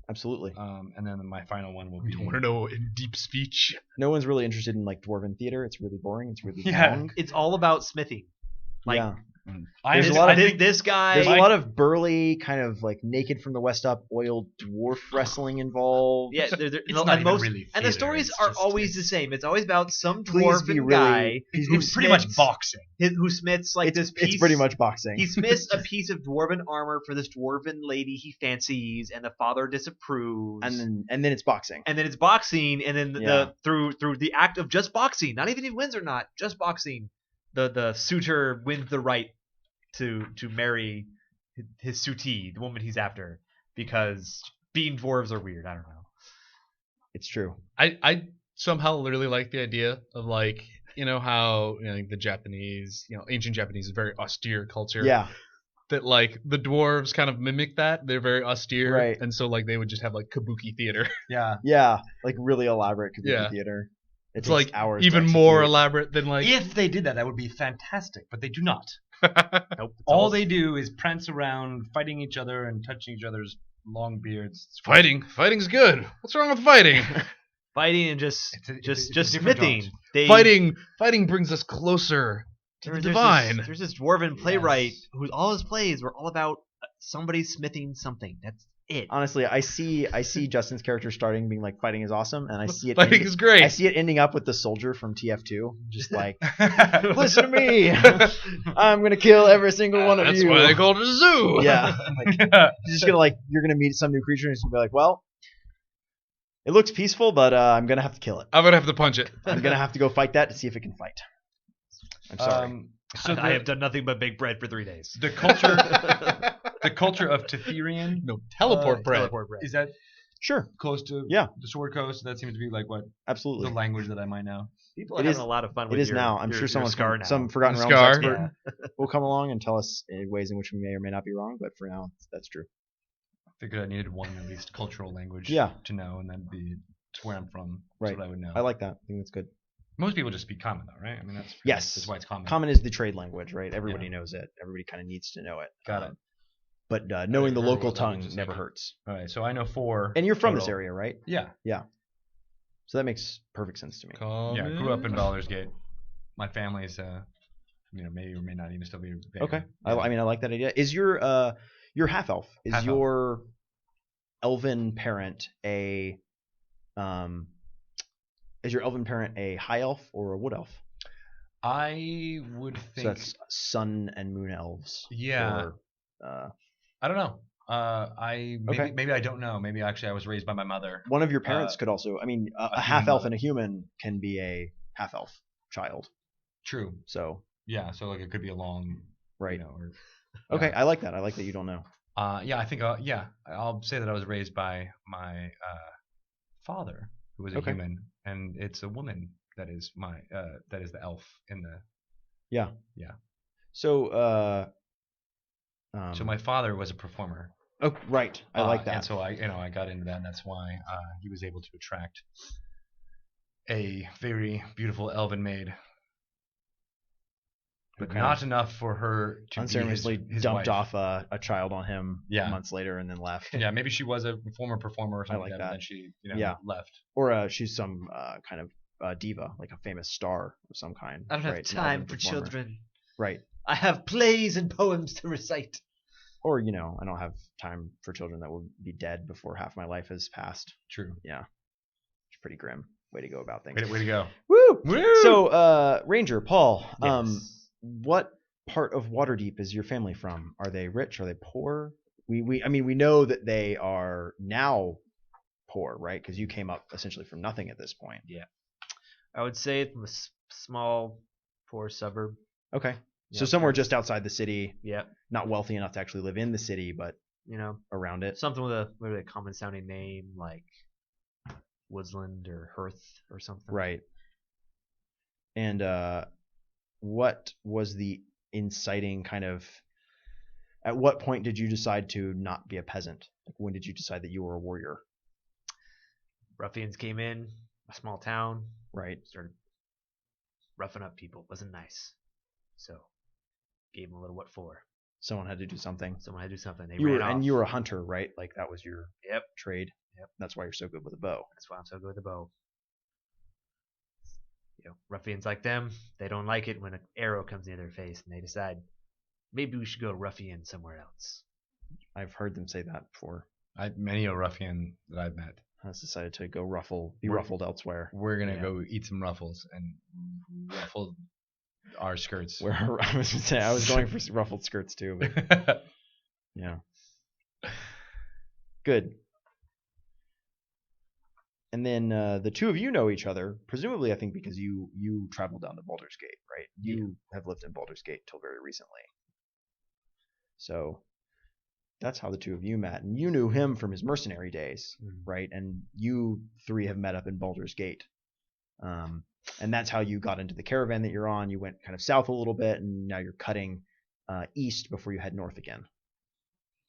Absolutely. And then my final one will We be. don't want to know in deep speech. No one's really interested in like dwarven theater. It's really boring. It's really Yeah. long. It's all about smithing. Like, Yeah. There's this guy. There's a lot of burly, kind of like naked from the west up, oiled dwarf wrestling involved. Yeah, It's not even really and the theater, stories it's are just- always the same. It's always about some Please be dwarven really- guy It's pretty much boxing. who smiths like this piece. It's pretty much boxing. He smiths a piece of dwarven armor for this dwarven lady he fancies, and the father disapproves. and then it's boxing. And then it's boxing, and then Yeah. through the act of just boxing, not even if he wins or not, just boxing, the suitor wins the right to marry his suitee, the woman he's after, because being dwarves are weird. I don't know. It's true. I somehow really like the idea of like, you know how the Japanese, ancient Japanese is a very austere culture. Yeah. That like the dwarves kind of mimic that. They're very austere. Right. And so like they would just have like kabuki theater. Yeah. Yeah. Like really elaborate kabuki Yeah. theater. It It's takes like hours to even more execute. elaborate than like If they did that, that would be fantastic. But they do not. Nope. All they do is prance around, fighting each other and touching each other's long beards. It's fighting. Fighting's good. What's wrong with fighting? fighting and just It's a just different smithing. dodge. Fighting brings us closer to the There's divine. There's this dwarven playwright Yes. who all his plays were all about somebody smithing something. That's it. Honestly, I see Justin's character starting being like fighting is awesome, and I see it Fighting is great. I see it ending up with the soldier from TF2, just like listen to me, I'm gonna kill every single one of That's you. why they call it a zoo. Yeah, like, he's just gonna you're gonna meet some new creature, and he's gonna be like, well, it looks peaceful, but I'm gonna have to kill it. I'm gonna have to punch it. I'm gonna have to go fight that to see if it can fight. I'm sorry. So I have done nothing but bake bread for 3 days. the culture, the culture of Tetherian No, teleport bread. Teleport bread. is that Sure, close to Yeah. the Sword Coast? That seems to be like what absolutely. the language that I might know. People are It having is- a lot of fun with It is your, now. I'm your, sure your someone scar from now. some Forgotten Realms Scar. expert will come along and tell us ways in which we may or may not be wrong. But for now, that's true. I figured I needed one at least cultural language Yeah. to know, and that'd be to where I'm from. Right. That's what I would know. I like that. I think that's good. Most people just speak common though, right? I mean that's Yes. That's why it's common. Common is the trade language, right? Everybody knows it. Everybody kind of needs to know it. Got it. But knowing the Remember local what tongue language is never like. hurts. All right, so I know 4. And you're from this total. area, right? Yeah. So that makes perfect sense to me. Yeah. Grew up in Baldur's Gate. My family's may or may not even still be there. Okay. Yeah. I mean, I like that idea. Is your half elf? Is Half-elf. your elven parent a high elf or a wood elf? I would think. So that's sun and moon elves. Yeah. Or, I don't know. Okay. Maybe I don't know. Maybe actually I was raised by my mother. one of your parents could also. I mean, a human half elf mother. and a human can be a half elf child. True. So Yeah. So like it could be a long. right. Or, Okay, yeah. I like that. I like that you don't know. Yeah. I think. I'll say that I was raised by my father, who was a Okay. human, and it's a woman that is that is the elf in the. Yeah. Yeah. So So my father was a performer. oh right, I like that. And so I got into that, and that's why he was able to attract a very beautiful elven maid, but Okay. not enough for her to Unceremoniously be his dumped wife. off a child on him Yeah. months later and then left. Yeah, maybe she was a former performer or something like like that, that. but then she Yeah. left. Or she's some kind of diva, like a famous star of some kind. I don't have right? An time elven for performer. children. Right. I have plays and poems to recite. Or I don't have time for children that will be dead before half my life has passed. True. It's pretty grim way to go about things. Way to go. Woo! Woo! So, Ranger Paul, Yes. what part of Waterdeep is your family from? Are they rich? Are they poor? We know that they are now poor, right? Because you came up essentially from nothing at this point. I would say from a small, poor suburb. Okay. So Yeah. somewhere just outside the city, Yeah, not wealthy enough to actually live in the city, but around it. something with a maybe a common sounding name like Woodland or Hearth or something. Right. And what was the inciting kind of? At what point did you decide to not be a peasant? Like when did you decide that you were a warrior? Ruffians came in a small town, Right. started roughing up people. Wasn't nice. So gave them a little what for. Someone had to do something. Someone had to do something. They You ran were off. and you were a hunter, right? Like that was your Yep. trade. Yep. That's why you're so good with a bow. That's why I'm so good with the bow. Ruffians like them, they don't like it when an arrow comes near their face, and they decide maybe we should go ruffian somewhere else. I've heard them say that before. Many a ruffian that I've met. Has decided to go ruffled elsewhere. We're gonna go eat some ruffles and ruffle our skirts. Where I was gonna say I was going for ruffled skirts too, but yeah. Good. And then the two of you know each other, presumably I think because you traveled down to Baldur's Gate, right? You have lived in Baldur's Gate till very recently. So that's how the two of you met. And you knew him from his mercenary days, right? And you three have met up in Baldur's Gate. And that's how you got into the caravan that you're on. You went kind of south a little bit, and now you're cutting east before you head north again.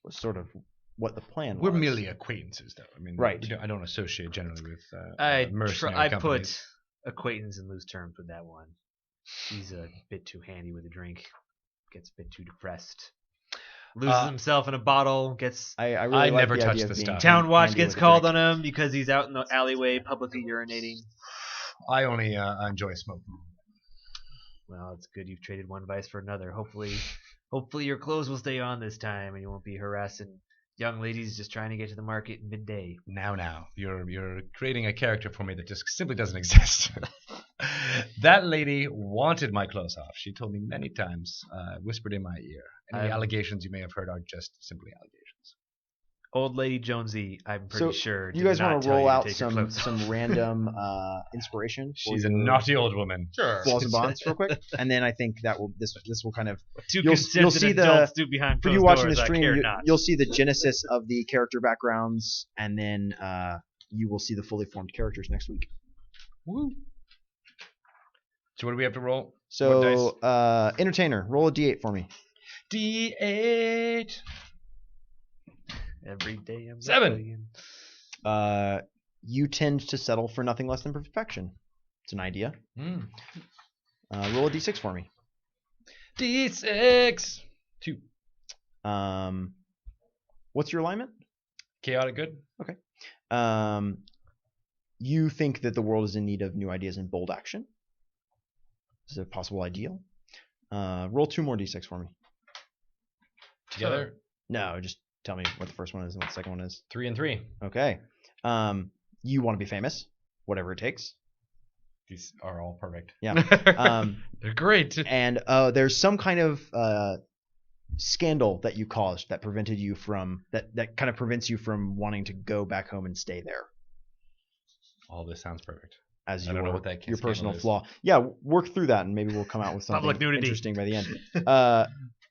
Was sort of what the plan was. We're merely acquaintances, though. I mean, right. I don't associate generally with mercenary I companies. put acquaintance in loose terms with that one. He's a bit too handy with a drink. Gets a bit too depressed. Loses himself in a bottle. Gets I really like never the touch idea of the being stuff. town watch handy gets with a called drink. on him because he's out in the alleyway publicly urinating. I only enjoy smoking. Well, it's good you've traded one vice for another. Hopefully your clothes will stay on this time, and you won't be harassing young ladies just trying to get to the market in midday. Now, you're creating a character for me that just simply doesn't exist. That lady wanted my clothes off. She told me many times, whispered in my ear. Any allegations you may have heard are just simply allegations. Old Lady Jonesy, I'm pretty sure. You guys want to roll out take your clothes off. some random inspiration? for She's a your naughty old woman. Sure. Flaws and bonds, real quick, and then I think that this will kind of Two you'll consented see adults do behind for closed you watching the doors, I stream. care not. You'll see the genesis of the character backgrounds, and then you will see the fully formed characters next week. Woo. So what do we have to roll? What So, dice? entertainer, roll a d8 for me. D8. Every day I'm 7. You tend to settle for nothing less than perfection. It's an idea. Mm. Roll a d6 for me. D6. 2. What's your alignment? Chaotic good. Okay. You think that the world is in need of new ideas and bold action. This is a possible ideal. Roll 2 more d6 for me. Together. No, just tell me what the first one is and what the second one is. 3 and 3. Okay. You want to be famous, whatever it takes. These are all perfect. Yeah. They're great. And there's some kind of scandal that you caused that prevented you from that kind of prevents you from wanting to go back home and stay there All this sounds perfect. as I don't know what that your scandal personal is. flaw. Yeah, work through that and maybe we'll come out with something Public nudity. interesting by the end.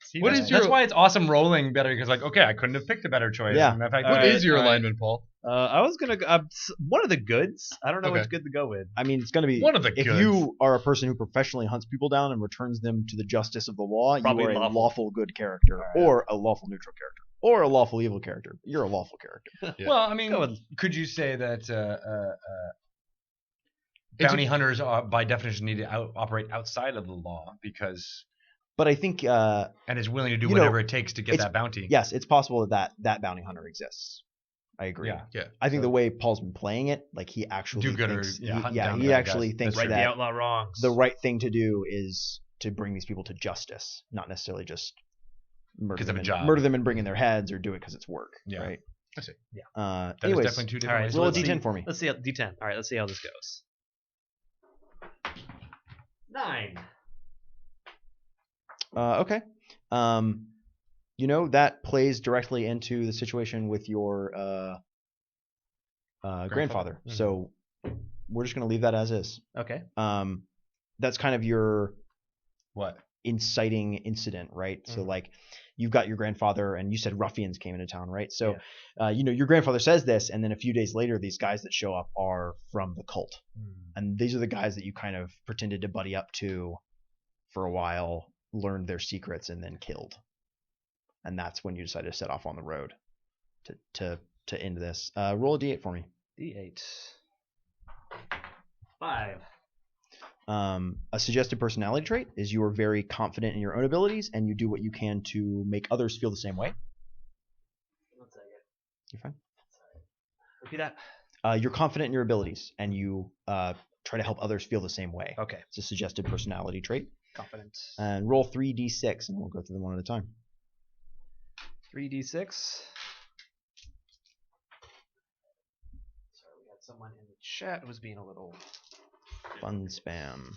See, What that's, is your- that's why it's awesome rolling better because okay, I couldn't have picked a better choice. Yeah. And the fact What that is your I- alignment, Paul? I was gonna go. One of the goods. I don't know Okay. which good to go with. I mean, it's going to be One of the if goods. you are a person who professionally hunts people down and returns them to the justice of the law, Probably you are a lawful. lawful good character, Alright. or a lawful neutral character, or a lawful evil character. You're a lawful character. Yeah. Well, I mean, Go with- could you say that It's a- bounty hunters are, by definition, need to operate outside of the law because But I think and is willing to do You know, whatever it takes to get it's- that bounty? yes, it's possible that bounty hunter exists. I agree. Yeah. Yeah. I think So- the way Paul's been playing it, like he actually Do-gooder, thinks, yeah, hunt he down the bad actually guys. thinks That's Right, the that outlaw wrongs. the right thing to do is to bring these people to justice, not necessarily just murder 'Cause of them, a job. murder them and bring in their heads, or do it because it's work. Yeah. Right. I see. Yeah. That is Anyways, definitely two All different right, ways. so roll a let's see- d10 for me. Let's see how D10. All right, let's see how this goes. 9. Okay. That plays directly into the situation with your grandfather. Mhm. So we're just going to leave that as is. Okay. That's kind of your What? inciting incident, right? So Mhm. like you've got your grandfather and you said ruffians came into town, right? So your grandfather says this, and then a few days later these guys that show up are from the cult. And these are the guys that you kind of pretended to buddy up to for a while, learned their secrets, and then killed. And that's when you decided to set off on the road to end this. Roll a d8 for me. D8. 5. A suggested personality trait is you are very confident in your own abilities, and you do what you can to make others feel the same way. 1 second. You're fine. Repeat that. You're confident in your abilities, and you try to help others feel the same way. Okay. It's a suggested personality trait. Confident. And roll 3d6, and we'll go through them one at a time. 3d6. Sorry, we had someone in the chat who was being a little. Fun spam.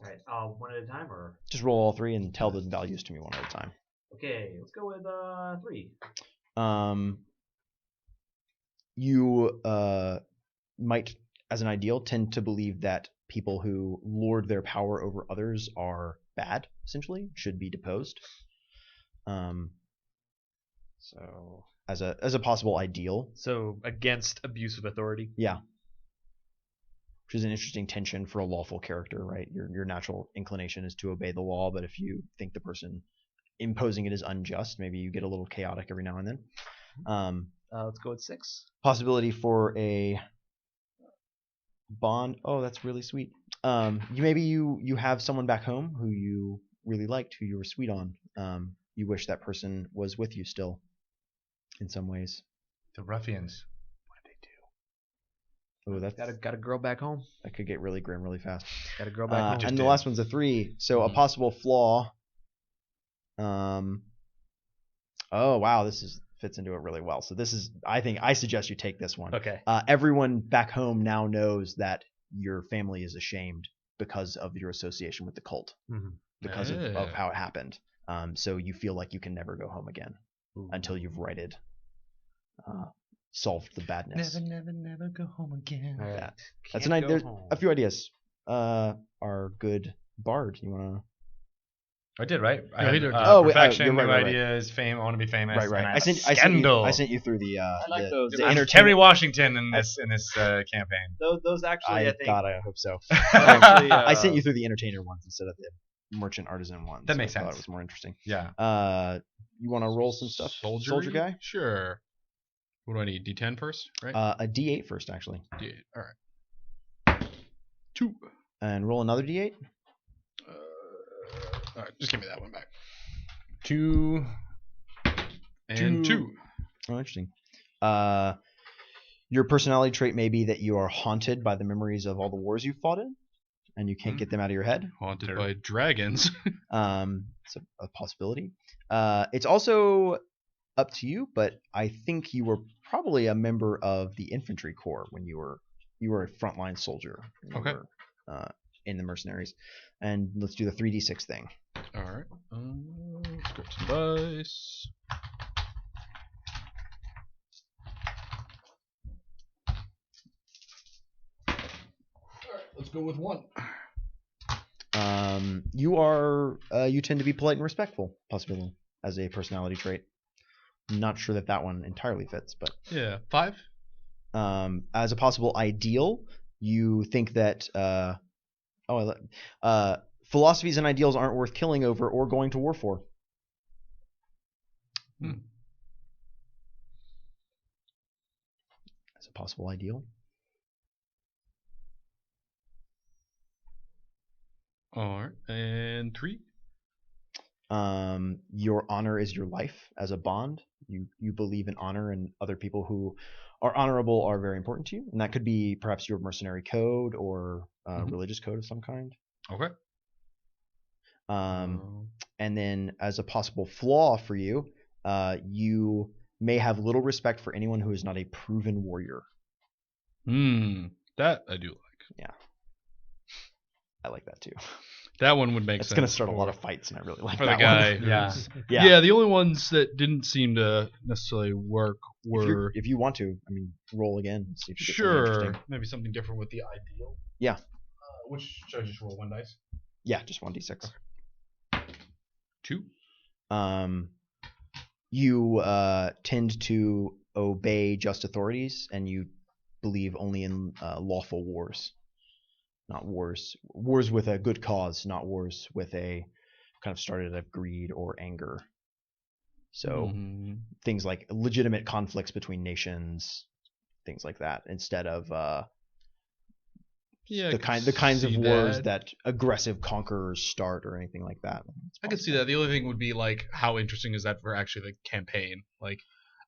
All right. One at a time, or Just roll all three and tell the values to me one at a time. okay. Let's go with 3. You might, as an ideal, tend to believe that people who lord their power over others are bad, essentially, should be deposed. So as a possible ideal. So against abuse of authority. Yeah. Which is an interesting tension for a lawful character, right? Your natural inclination is to obey the law, but if you think the person imposing it is unjust, maybe you get a little chaotic every now and then. Let's go with 6. Possibility for a bond. Oh, that's really sweet. You have someone back home who you really liked, who you were sweet on. You wish that person was with you still, in some ways. The ruffians. Oh, that's Got a girl back home. that could get really grim really fast. Got a girl back home. And the last one's a 3. So a possible flaw. Oh wow, this fits into it really well. So this is, I suggest you take this one. Okay. Everyone back home now knows that your family is ashamed because of your association with the cult, because of how it happened. So you feel like you can never go home again until you've righted, solved the badness. Never go home again. That. That's there's a few ideas. Our good bard, you wanna? I did, right? Yeah, he did. Perfection, you're right, new right. ideas, fame. I want to be famous. Right. And I sent you through the like those. the I'm entertainment. Terry Washington in this campaign. Those actually, I think. I hope so. Actually, I sent you through the entertainer ones instead of the merchant artisan ones. That makes I thought sense. it was more interesting. Yeah. You want to roll some stuff, soldier guy? Sure. What do I need? D10 first, right? A D8 first, actually, D8. All right. 2. and roll another D8. All right, just give me that one back. 2 And 2. Oh, interesting. Your personality trait may be that you are haunted by the memories of all the wars you've fought in, and you can't get them out of your head. Haunted by dragons. It's a possibility. It's also up to you, but I think you were probably a member of the infantry corps when you were a frontline soldier. Okay. In the mercenaries, and let's do the 3d6 thing. All right. Let's grab some dice. All right, let's go with 1. You tend to be polite and respectful, possibly, as a personality trait. I'm not sure that one entirely fits, but Yeah, 5. as a possible ideal, you think that philosophies and ideals aren't worth killing over or going to war for. As a possible ideal. All right, and 3. Your honor is your life as a bond. You believe in honor, and other people who are honorable are very important to you, and that could be perhaps your mercenary code or religious code of some kind. Okay. And then as a possible flaw for you, you may have little respect for anyone who is not a proven warrior. That I do like. Yeah, I like that too. That one would make sense. It's going to start a lot of fights, and I really like for that the guy. one. Yeah. Yeah, the only ones that didn't seem to necessarily work were. If you want to, I mean, roll again. And see if you get something Sure. interesting. Maybe something different with the ideal. Yeah. Which should I just roll 1 dice? Yeah, just 1d6. 2. You tend to obey just authorities, and you believe only in lawful wars. Not wars with a good cause, not wars with a kind of started out of greed or anger. So things like legitimate conflicts between nations, things like that, instead of Yeah, the kinds of see wars that aggressive conquerors start or anything like that. I could see that. The only thing would be like, how interesting is that for actually the campaign? Like,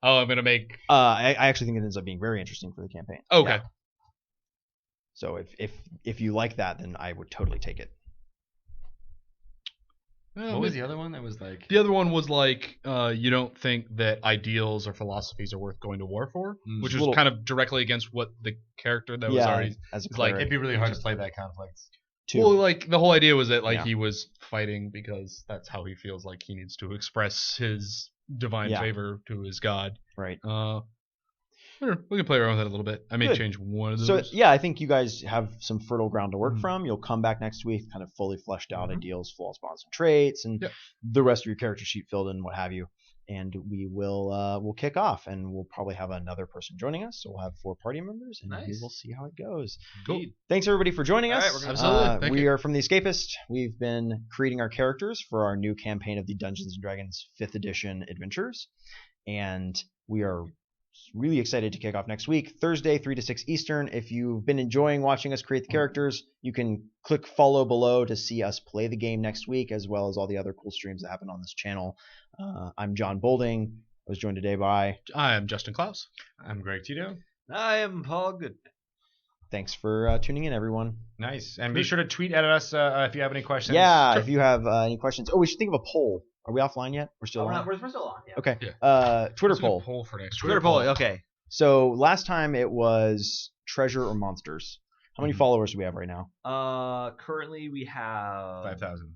oh, I'm gonna make. I actually think it ends up being very interesting for the campaign. Okay. Yeah. So if you like that, then I would totally take it. What was the other one that was like? The other one was like, you don't think that ideals or philosophies are worth going to war for, which was kind of directly against what the character that was already. As a it's like, cleric. It'd be really hard to play that conflict. Too. Well, like the whole idea was that like Yeah. he was fighting because that's how he feels like he needs to express his divine favor to his god. Right. We can play around with that a little bit. I may Good. change one of those. So yeah, I think you guys have some fertile ground to work from. You'll come back next week, kind of fully fleshed out ideals, flaws, bonds, and traits, and the rest of your character sheet filled in, what have you. And we will we'll kick off, and we'll probably have another person joining us. So we'll have 4 party members, and we will see how it goes. Cool. Thanks everybody for joining us. All right, we're gonna- Absolutely. Thank we you. are from the Escapist. We've been creating our characters for our new campaign of the Dungeons and Dragons 5th edition adventures, and we are really excited to kick off next week, Thursday, 3 to 6 Eastern. If you've been enjoying watching us create the characters, you can click follow below to see us play the game next week, as well as all the other cool streams that happen on this channel. I'm Jon Bolding. I was joined today by... I am Justin Clouse. I'm Greg Tito. I am Paul Goodman. Thanks for tuning in, everyone. Nice. And be sure to tweet at us if you have any questions. Yeah, Sure. if you have any questions. Oh, we should think of a poll. Are we offline yet? We're still on? We're still on. Yeah. Okay. Yeah. Twitter Let's do a poll. poll for next Twitter poll. Okay. So last time it was treasure or monsters. How many followers do we have right now? Currently we have 5,000.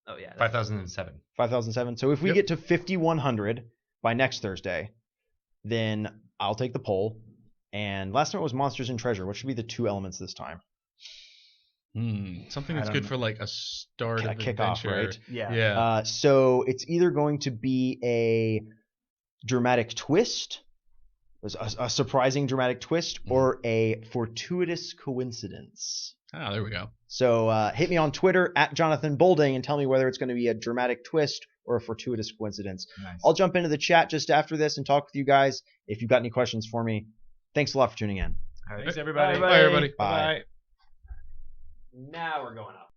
Oh yeah. 5,007. 5,007. So if we get to 5,100 by next Thursday, then I'll take the poll. And last time it was monsters and treasure. What should be the 2 elements this time? Something I that's don't good know. for like a start A of kickoff, adventure. right? Yeah. Yeah. So it's either going to be a dramatic twist, a surprising dramatic twist, or a fortuitous coincidence. Ah, there we go. So hit me on Twitter at Jonathan Bolding and tell me whether it's going to be a dramatic twist or a fortuitous coincidence. Nice. I'll jump into the chat just after this and talk with you guys. If you've got any questions for me, thanks a lot for tuning in. Thanks, everybody. Bye, everybody. Bye. Bye. Now we're going up.